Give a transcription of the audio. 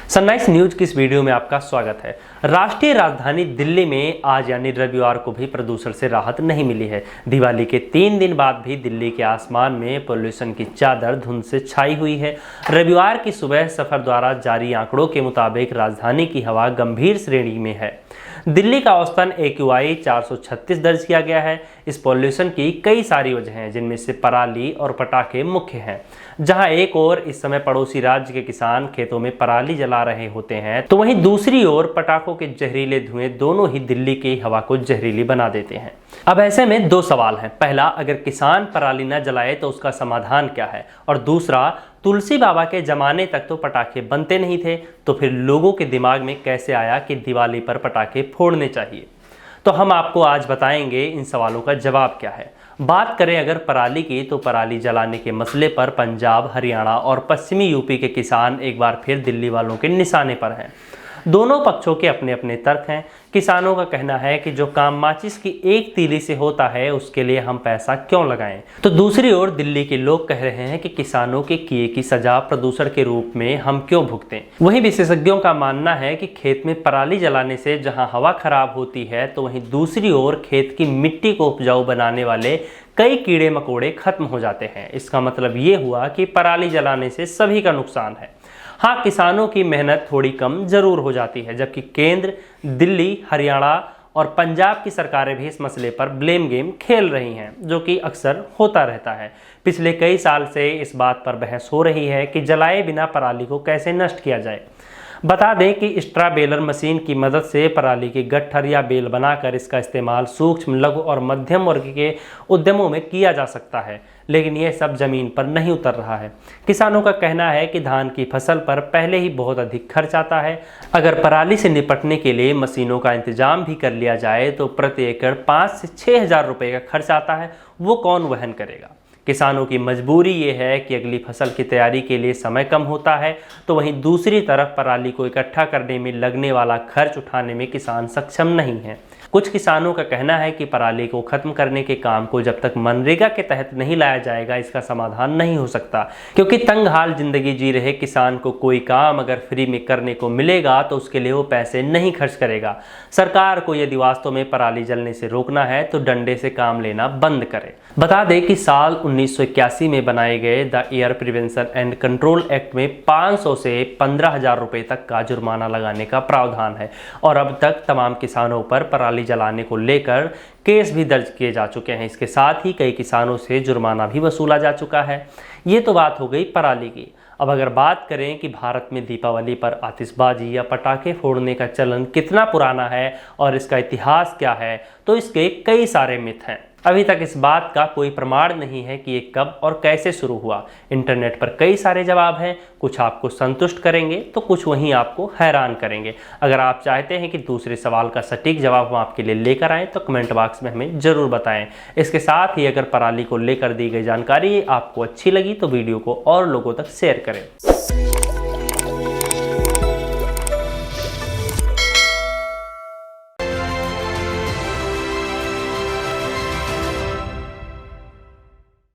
Sunrise news की इस video में आपका स्वागत है। राष्ट्रीय राजधानी दिल्ली में आज यानी रविवार को भी प्रदूषण से राहत नहीं मिली है। दिवाली के 3 दिन बाद भी दिल्ली के आसमान में पोल्यूशन की चादर धुंध से छाई हुई है। रविवार की सुबह सफर द्वारा जारी आंकड़ों के मुताबिक राजधानी की हवा गंभीर श्रेणी में है। दिल्ली का औसतन AQI 436 दर्ज किया गया है। इस पॉल्यूशन की कई सारी वजह हैं, जिनमें से पराली और पटाखे मुख्य हैं। जहां एक ओर इस समय पड़ोसी राज्य के किसान खेतों में पराली जला रहे होते हैं, तो वहीं दूसरी ओर पटाखों के जहरीले धुएं दोनों ही दिल्ली की हवा को जहरीली बना देते हैं। अब ऐसे में 2 सवाल हैं। पहला, अगर किसान पराली न जलाए तो उसका समाधान क्या है? और दूसरा, तुलसी बाबा के जमाने तक तो पटाखे बनते नहीं थे, तो फिर लोगों के दिमाग में कैसे आया कि दिवाली पर पटाखे फोड़ने चाहिए? तो हम आपको आज बताएंगे इन सवालों का जवाब क्या है। बात करें अगर पराली की, तो पराली जलाने के मसले पर पंजाब, हरियाणा और पश्चिमी यूपी के किसान एक बार फिर दिल्ली वालों के निशाने पर हैं। दोनों पक्षों के अपने अपने तर्क हैं। किसानों का कहना है कि जो काम माचिस की एक तीली से होता है, उसके लिए हम पैसा क्यों लगाएं। तो दूसरी ओर दिल्ली के लोग कह रहे हैं कि किसानों के किए की सजा प्रदूषण के रूप में हम क्यों भुगतें। वहीं विशेषज्ञों का मानना है कि खेत में पराली जलाने से जहां हवा खराब होती है, तो वहीं दूसरी ओर खेत की मिट्टी को उपजाऊ बनाने वाले कई कीड़े मकोड़े खत्म हो जाते हैं। इसका मतलब ये हुआ कि पराली जलाने से सभी का नुकसान है। हाँ, किसानों की मेहनत थोड़ी कम जरूर हो जाती है, जबकि केंद्र, दिल्ली, हरियाणा और पंजाब की सरकारें भी इस मसले पर ब्लेम गेम खेल रही हैं, जो कि अक्सर होता रहता है। पिछले कई साल से इस बात पर बहस हो रही है कि जलाए बिना पराली को कैसे नष्ट किया जाए। बता दें कि स्ट्रा बेलर मशीन की मदद से पराली की गट्ठर या बेल बनाकर इसका इस्तेमाल सूक्ष्म, लघु और मध्यम वर्ग के उद्यमों में किया जा सकता है, लेकिन यह सब जमीन पर नहीं उतर रहा है। किसानों का कहना है कि धान की फसल पर पहले ही बहुत अधिक खर्च आता है। अगर पराली से निपटने के लिए मशीनों का इंतजाम भी कर लिया जाए, तो प्रति एकड़ 5 से 6 हज़ार रुपये का खर्च आता है। वो कौन वहन करेगा? किसानों की मजबूरी ये है कि अगली फसल की तैयारी के लिए समय कम होता है, तो वहीं दूसरी तरफ पराली को इकट्ठा करने में लगने वाला खर्च उठाने में किसान सक्षम नहीं है। कुछ किसानों का कहना है कि पराली को खत्म करने के काम को जब तक मनरेगा के तहत नहीं लाया जाएगा, इसका समाधान नहीं हो सकता, क्योंकि तंगहाल जिंदगी जी रहे किसान को कोई काम अगर फ्री में करने को मिलेगा तो उसके लिए वो पैसे नहीं खर्च करेगा। सरकार को यदि वास्तव में पराली जलने से रोकना है तो डंडे से काम लेना बंद करे। बता दें कि साल 1981 में बनाए गए the air prevention and control act में 500 से 15,000 रुपये तक का जुर्माना लगाने का प्रावधान है, और अब तक तमाम किसानों पर पराली जलाने को लेकर केस भी दर्ज किए जा चुके हैं। इसके साथ ही कई किसानों से जुर्माना भी वसूला जा चुका है। ये तो बात हो गई पराली की। अब अगर बात करें कि भारत में दीपावली पर आतिशबाजी या पटाखे फोड़ने का चलन कितना पुराना है और इसका इतिहास क्या है, तो इसके कई सारे मिथ हैं। अभी तक इस बात का कोई प्रमाण नहीं है कि ये कब और कैसे शुरू हुआ। इंटरनेट पर कई सारे जवाब हैं, कुछ आपको संतुष्ट करेंगे तो कुछ वहीं आपको हैरान करेंगे। अगर आप चाहते हैं कि दूसरे सवाल का सटीक जवाब हम आपके लिए लेकर आएँ, तो कमेंट बॉक्स में हमें ज़रूर बताएं। इसके साथ ही अगर पराली को लेकर दी गई जानकारी आपको अच्छी लगी तो वीडियो को और लोगों तक शेयर करें।